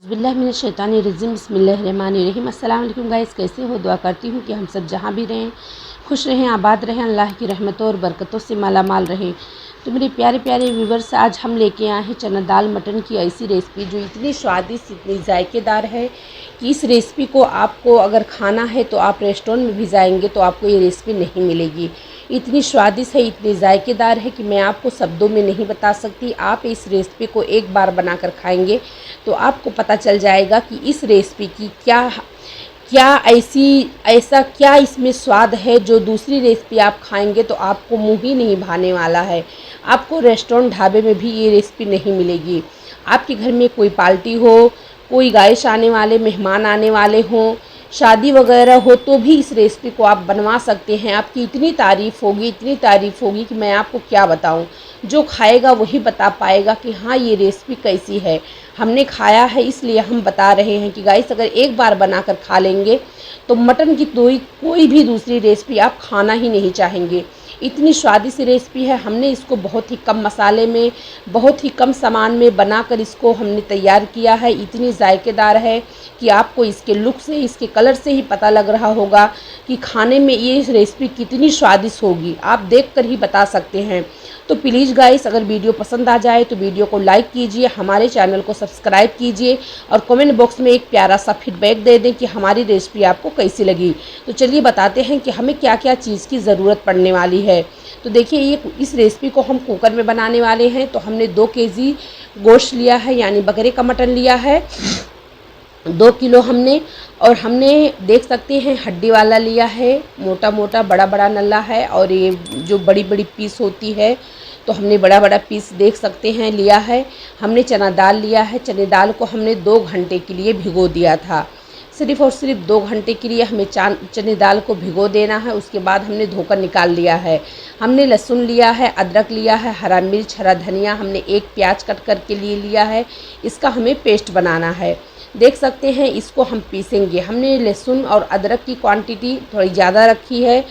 बिस्मिल्लाहिर्रहमानिर्रहीम बिस्मिल्लाहिर्रहमानिर्रहीम। अस्सलाम वालेकुम गाइस, कैसे हो? दुआ करती हूँ कि हम सब जहाँ भी रहें खुश रहें, आबाद रहें, अल्लाह की रहमतों और बरकतों से माला माल रहें। तो मेरे प्यारे प्यारे व्यूवर्स, आज हम लेके आए हैं चना दाल मटन की ऐसी रेसिपी जो इतनी स्वादिष्ट, इतनी जायकेदार है कि इस रेसिपी को आपको अगर खाना है तो आप रेस्टोरेंट में भी जाएंगे तो आपको ये रेसिपी नहीं मिलेगी। इतनी स्वादिष्ट है, इतनी जायकेदार है कि मैं आपको शब्दों में नहीं बता सकती। आप इस रेसिपी को एक बार बनाकर खाएंगे तो आपको पता चल जाएगा कि इस रेसिपी की क्या क्या ऐसा क्या इसमें स्वाद है जो दूसरी रेसिपी आप खाएंगे तो आपको मुंह ही नहीं भाने वाला है। आपको रेस्टोरेंट ढाबे में भी ये रेसिपी नहीं मिलेगी। आपके घर में कोई पार्टी हो, कोई गेस्ट आने वाले, मेहमान आने वाले हों, शादी वगैरह हो तो भी इस रेसिपी को आप बनवा सकते हैं। आपकी इतनी तारीफ़ होगी, इतनी तारीफ़ होगी कि मैं आपको क्या बताऊं। जो खाएगा वही बता पाएगा कि हाँ, ये रेसिपी कैसी है। हमने खाया है इसलिए हम बता रहे हैं कि गाइस, अगर एक बार बनाकर खा लेंगे तो मटन की कोई भी दूसरी रेसिपी आप खाना ही नहीं चाहेंगे। इतनी स्वादिष्ट रेसिपी है। हमने इसको बहुत ही कम मसाले में, बहुत ही कम सामान में बनाकर इसको हमने तैयार किया है। इतनी जायकेदार है कि आपको इसके लुक से, इसके कलर से ही पता लग रहा होगा कि खाने में ये रेसिपी कितनी स्वादिष्ट होगी। आप देखकर ही बता सकते हैं। तो प्लीज़ गाइस, अगर वीडियो पसंद आ जाए तो वीडियो को लाइक कीजिए, हमारे चैनल को सब्सक्राइब कीजिए और कमेंट बॉक्स में एक प्यारा सा फीडबैक दे दें कि हमारी रेसिपी आपको कैसी लगी। तो चलिए बताते हैं कि हमें क्या क्या चीज़ की ज़रूरत पड़ने वाली है। तो देखिए, इस रेसिपी को हम कुकर में बनाने वाले हैं। तो हमने 2 केजी गोश्त लिया है, यानी बकरे का मटन लिया है। 2 किलो हमने, और हमने देख सकते हैं हड्डी वाला लिया है, मोटा मोटा बड़ा बड़ा नल्ला है। और ये जो बड़ी बड़ी पीस होती है तो हमने बड़ा बड़ा पीस देख सकते हैं लिया है। हमने चना दाल लिया है। चने दाल को हमने 2 घंटे के लिए भिगो दिया था। सिर्फ़ और सिर्फ 2 घंटे के लिए हमें चने दाल को भिगो देना है। उसके बाद हमने धोकर निकाल लिया है। हमने लहसुन लिया है, अदरक लिया है, हरा मिर्च, हरा धनिया, हमने 1 प्याज कट करके लिया है। इसका हमें पेस्ट बनाना है। देख सकते हैं, इसको हम पीसेंगे। हमने लहसुन और अदरक की क्वांटिटी थोड़ी ज़्यादा रखी है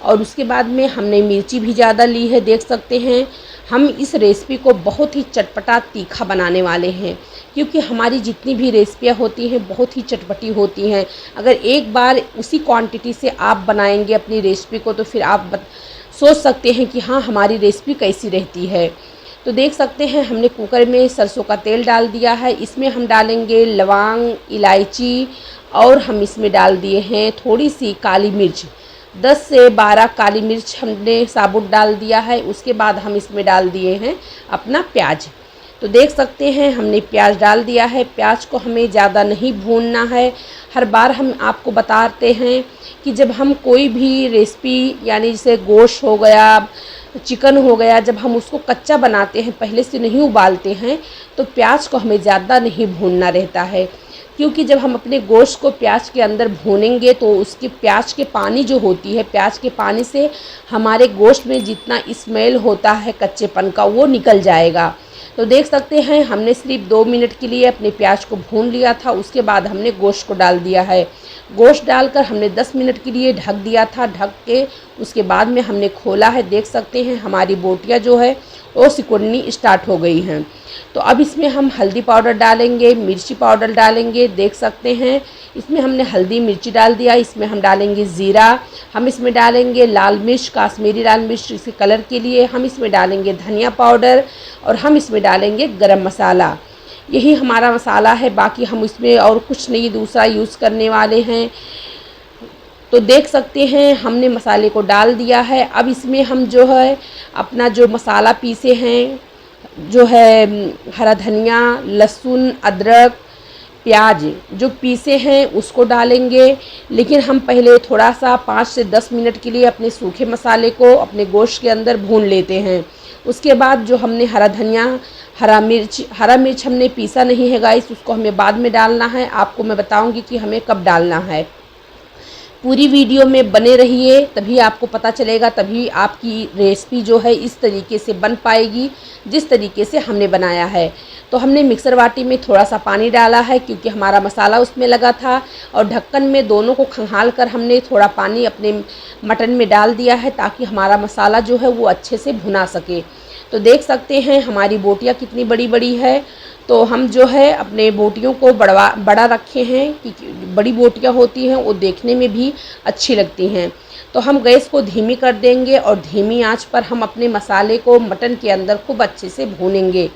और उसके बाद में हमने मिर्ची भी ज़्यादा ली है। देख सकते हैं, हम इस रेसिपी को बहुत ही चटपटा तीखा बनाने वाले हैं, क्योंकि हमारी जितनी भी रेसिपियाँ होती हैं बहुत ही चटपटी होती हैं। अगर एक बार उसी क्वांटिटी से आप बनाएंगे अपनी रेसिपी को तो फिर आप सोच सकते हैं कि हाँ, हमारी रेसिपी कैसी रहती है। तो देख सकते हैं, हमने कुकर में सरसों का तेल डाल दिया है। इसमें हम डालेंगे लौंग, इलायची, और हम इसमें डाल दिए हैं थोड़ी सी काली मिर्च। 10 से 12 काली मिर्च हमने साबुत डाल दिया है। उसके बाद हम इसमें डाल दिए हैं अपना प्याज। तो देख सकते हैं, हमने प्याज डाल दिया है। प्याज को हमें ज़्यादा नहीं भूनना है। हर बार हम आपको बताते हैं कि जब हम कोई भी रेसिपी, यानी जैसे गोश्त हो गया, चिकन हो गया, जब हम उसको कच्चा बनाते हैं, पहले से नहीं उबालते हैं, तो प्याज को हमें ज़्यादा नहीं भूनना रहता है। क्योंकि जब हम अपने गोश्त को प्याज के अंदर भूनेंगे तो उसकी प्याज के पानी जो होती है, प्याज के पानी से हमारे गोश्त में जितना स्मेल होता है कच्चेपन का, वो निकल जाएगा। तो देख सकते हैं, हमने सिर्फ 2 मिनट के लिए अपने प्याज को भून लिया था। उसके बाद हमने गोश्त को डाल दिया है। गोश्त डालकर हमने 10 मिनट के लिए ढक दिया था। ढक के उसके बाद में हमने खोला है। देख सकते हैं, हमारी बोटियाँ जो है वो सिकुड़नी स्टार्ट हो गई हैं। तो अब इसमें हम हल्दी पाउडर डालेंगे, मिर्ची पाउडर डालेंगे। देख सकते हैं, इसमें हमने हल्दी मिर्ची डाल दिया। इसमें हम डालेंगे ज़ीरा, हम इसमें डालेंगे लाल मिर्च, काश्मीरी लाल मिर्च इसके कलर के लिए, हम इसमें डालेंगे धनिया पाउडर, और हम इसमें डालेंगे गरम मसाला। यही हमारा मसाला है, बाकी हम इसमें और कुछ नहीं दूसरा यूज़ करने वाले हैं। तो देख सकते हैं, हमने मसाले को डाल दिया है। अब इसमें हम जो है अपना जो मसाला पीसे हैं, जो है हरा धनिया, लहसुन, अदरक, प्याज जो पीसे हैं उसको डालेंगे। लेकिन हम पहले थोड़ा सा 5 से 10 मिनट के लिए अपने सूखे मसाले को अपने गोश्त के अंदर भून लेते हैं। उसके बाद जो हमने हरा धनिया, हरा मिर्च हमने पीसा नहीं है गाइस, उसको हमें बाद में डालना है। आपको मैं बताऊंगी कि हमें कब डालना है। पूरी वीडियो में बने रहिए, तभी आपको पता चलेगा, तभी आपकी रेसिपी जो है इस तरीके से बन पाएगी जिस तरीके से हमने बनाया है। तो हमने मिक्सर वाटी में थोड़ा सा पानी डाला है क्योंकि हमारा मसाला उसमें लगा था, और ढक्कन में दोनों को खंगाल कर हमने थोड़ा पानी अपने मटन में डाल दिया है ताकि हमारा मसाला जो है वो अच्छे से भुना सके। तो देख सकते हैं हमारी बोटियाँ कितनी बड़ी बड़ी है। तो हम जो है अपने बोटियों को बड़ा रखे हैं कि बड़ी बोटियां होती हैं वो देखने में भी अच्छी लगती हैं। तो हम गैस को धीमी कर देंगे और धीमी आंच पर हम अपने मसाले को मटन के अंदर खूब अच्छे से भूनेंगे।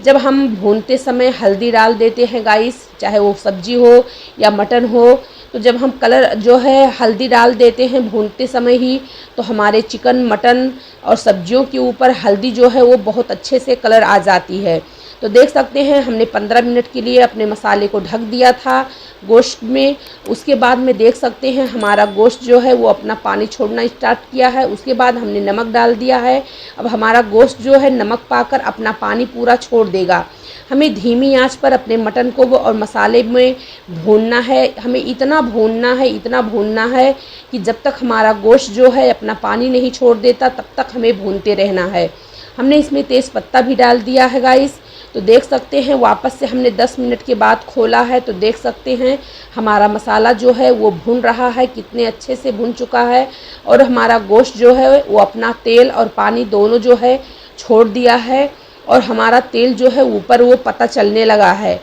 जब हम भूनते समय हल्दी डाल देते हैं गाइस, चाहे वो सब्जी हो या मटन हो, तो जब हम कलर जो है हल्दी डाल देते हैं भूनते समय ही, तो हमारे चिकन मटन और सब्जियों के ऊपर हल्दी जो है वो बहुत अच्छे से कलर आ जाती है। तो देख सकते हैं हमने 15 मिनट के लिए अपने मसाले को ढक दिया था गोश्त में। उसके बाद में देख सकते हैं हमारा गोश्त जो है वो अपना पानी छोड़ना स्टार्ट किया है। उसके बाद हमने नमक डाल दिया है। अब हमारा गोश्त जो है नमक पाकर अपना पानी पूरा छोड़ देगा। हमें धीमी आंच पर अपने मटन को और मसाले में भूनना है। हमें इतना भूनना है कि जब तक हमारा गोश्त जो है अपना पानी नहीं छोड़ देता तब तक हमें भूनते रहना है। हमने इसमें तेज़ पत्ता भी डाल दिया है गाइस। तो देख सकते हैं वापस से हमने 10 मिनट के बाद खोला है, तो देख सकते हैं हमारा मसाला जो है वो भुन रहा है, कितने अच्छे से भुन चुका है। और हमारा गोश्त जो है वो अपना तेल और पानी दोनों जो है छोड़ दिया है और हमारा तेल जो है ऊपर वो पता चलने लगा है।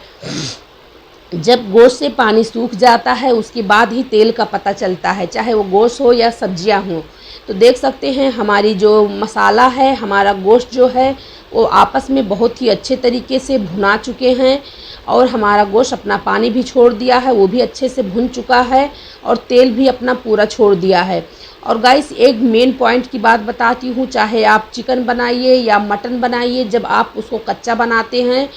जब गोश्त से पानी सूख जाता है उसके बाद ही तेल का पता चलता है, चाहे वो गोश्त हो या सब्जियां हों। तो देख सकते हैं हमारी जो मसाला है, हमारा गोश्त जो है वो आपस में बहुत ही अच्छे तरीके से भुना चुके हैं और हमारा गोश्त अपना पानी भी छोड़ दिया है, वो भी अच्छे से भुन चुका है और तेल भी अपना पूरा छोड़ दिया है। और गाइस एक मेन पॉइंट की बात बताती हूँ, चाहे आप चिकन बनाइए या मटन बनाइए, जब आप उसको कच्चा बनाते हैं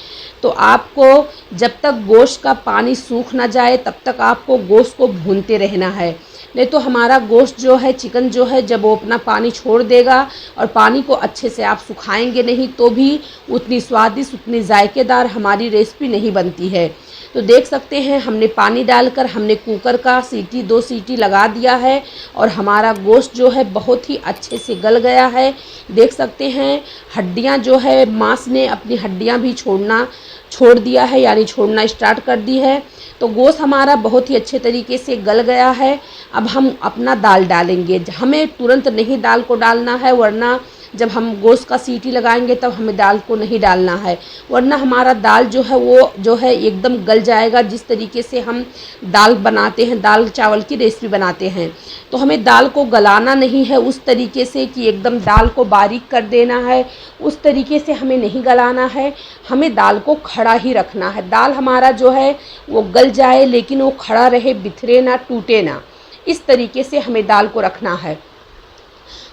तो आपको जब तक गोश्त का पानी सूख ना जाए तब तक आपको गोश्त को भूनते रहना है। नहीं तो हमारा गोश्त जो है, चिकन जो है, जब वो अपना पानी छोड़ देगा और पानी को अच्छे से आप सुखाएंगे नहीं तो भी उतनी स्वादिष्ट, उतनी जायकेदार हमारी रेसिपी नहीं बनती है। तो देख सकते हैं हमने पानी डालकर हमने कुकर का सीटी 2 सीटी लगा दिया है और हमारा गोश्त जो है बहुत ही अच्छे से गल गया है। देख सकते हैं हड्डियां जो है, मांस ने अपनी हड्डियां भी छोड़ दिया है, यानी छोड़ना स्टार्ट कर दी है। तो गोश्त हमारा बहुत ही अच्छे तरीके से गल गया है। अब हम अपना दाल डालेंगे। हमें तुरंत नहीं दाल को डालना है, वरना जब हम गोश्त का सीटी लगाएंगे तब हमें दाल को नहीं डालना है, वरना हमारा दाल जो है वो जो है एकदम गल जाएगा। जिस तरीके से हम दाल बनाते हैं, दाल चावल की रेसिपी बनाते हैं, तो हमें दाल को गलाना नहीं है उस तरीके से कि एकदम दाल को बारीक कर देना है, उस तरीके से हमें नहीं गलाना है। हमें दाल को खड़ा ही रखना है। दाल हमारा जो है वो गल जाए लेकिन वो खड़ा रहे, बिखरे ना, टूटे ना, इस तरीके से हमें दाल को रखना है।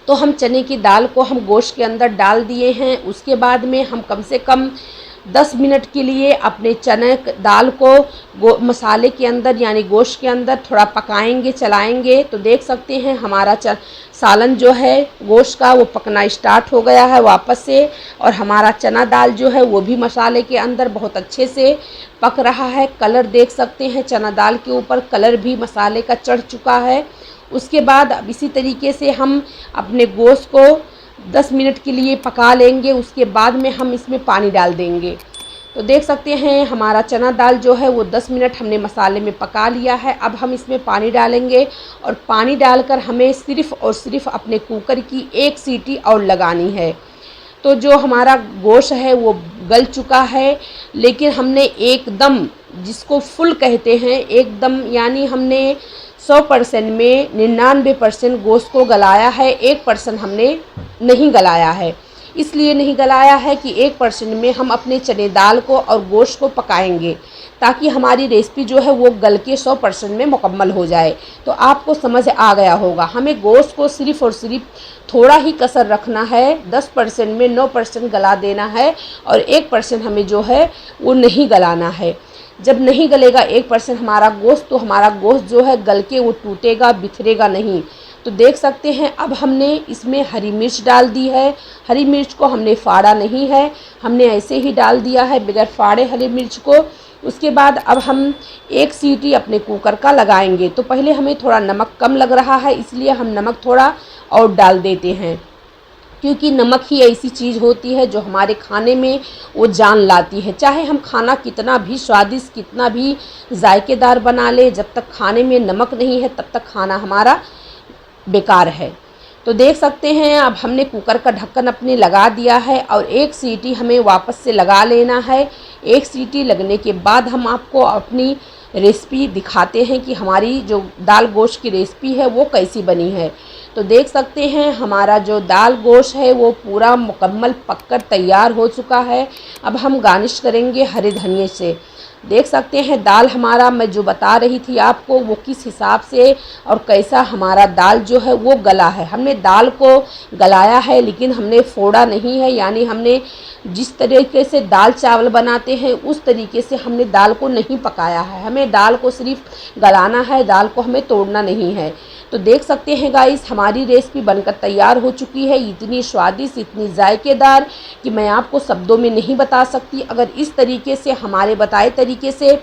तो हम चने की दाल को हम गोश्त के अंदर डाल दिए हैं। उसके बाद में हम कम से कम 10 मिनट के लिए अपने चने दाल को मसाले के अंदर यानी गोश्त के अंदर थोड़ा पकाएंगे, चलाएंगे। तो देख सकते हैं हमारा सालन जो है गोश्त का वो पकना स्टार्ट हो गया है वापस से, और हमारा चना दाल जो है वो भी मसाले के अंदर बहुत अच्छे से पक रहा है। कलर देख सकते हैं चना दाल के ऊपर कलर भी मसाले का चढ़ चुका है। उसके बाद अब इसी तरीके से हम अपने गोश्त को 10 मिनट के लिए पका लेंगे। उसके बाद में हम इसमें पानी डाल देंगे। तो देख सकते हैं हमारा चना दाल जो है वो 10 मिनट हमने मसाले में पका लिया है। अब हम इसमें पानी डालेंगे और पानी डालकर हमें सिर्फ़ और सिर्फ अपने कुकर की 1 सीटी और लगानी है। तो जो हमारा गोश्त है वो गल चुका है, लेकिन हमने एकदम, जिसको फुल कहते हैं, एकदम यानी हमने 100% में 99% गोश्त को गलाया है, 1% हमने नहीं गलाया है। इसलिए नहीं गलाया है कि 1% में हम अपने चने दाल को और गोश्त को पकाएंगे, ताकि हमारी रेसिपी जो है वो गल के 100% में मुकम्मल हो जाए। तो आपको समझ आ गया होगा, हमें गोश्त को सिर्फ़ और सिर्फ थोड़ा ही कसर रखना है। 10% में 9% गला देना है और 1% हमें जो है वो नहीं गलाना है। जब नहीं गलेगा 1% हमारा गोश्त, तो हमारा गोश्त जो है गल के वो टूटेगा, बिखरेगा नहीं। तो देख सकते हैं अब हमने इसमें हरी मिर्च डाल दी है। हरी मिर्च को हमने फाड़ा नहीं है, हमने ऐसे ही डाल दिया है बगैर फाड़े हरी मिर्च को। उसके बाद अब हम 1 सीटी अपने कुकर का लगाएंगे। तो पहले हमें थोड़ा नमक कम लग रहा है, इसलिए हम नमक थोड़ा और डाल देते हैं, क्योंकि नमक ही ऐसी चीज़ होती है जो हमारे खाने में वो जान लाती है। चाहे हम खाना कितना भी स्वादिष्ट, कितना भी जायकेदार बना ले, जब तक खाने में नमक नहीं है तब तक खाना हमारा बेकार है। तो देख सकते हैं अब हमने कुकर का ढक्कन अपने लगा दिया है और एक सीटी हमें वापस से लगा लेना है। एक सीटी लगने के बाद हम आपको अपनी रेसिपी दिखाते हैं कि हमारी जो दाल गोश्त की रेसिपी है वो कैसी बनी है। तो देख सकते हैं हमारा जो दाल गोश्त है वो पूरा मुकम्मल पककर तैयार हो चुका है। अब हम गार्निश करेंगे हरे धनिए से। देख सकते हैं दाल हमारा, मैं जो बता रही थी आपको वो किस हिसाब से और कैसा हमारा दाल जो है वो गला है। हमने दाल को गलाया है लेकिन हमने फोड़ा नहीं है, यानी हमने जिस तरीके से दाल चावल बनाते हैं उस तरीके से हमने दाल को नहीं पकाया है। हमें दाल को सिर्फ गलाना है, दाल को हमें तोड़ना नहीं है। तो देख सकते हैं गाइस हमारी रेसिपी बनकर तैयार हो चुकी है। इतनी स्वादिष्ट, इतनी जायकेदार कि मैं आपको शब्दों में नहीं बता सकती। अगर इस तरीके से हमारे बताए तरीके से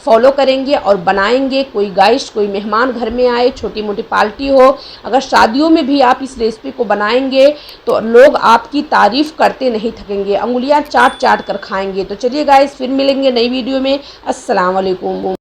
फॉलो करेंगे और बनाएंगे, कोई गेस्ट, कोई मेहमान घर में आए, छोटी मोटी पार्टी हो, अगर शादियों में भी आप इस रेसिपी को बनाएंगे तो लोग आपकी तारीफ़ करते नहीं थकेंगे, अंगुलियां चाट चाट कर खाएंगे। तो चलिए गाइस फिर मिलेंगे नई वीडियो में। अस्सलाम वालेकुम।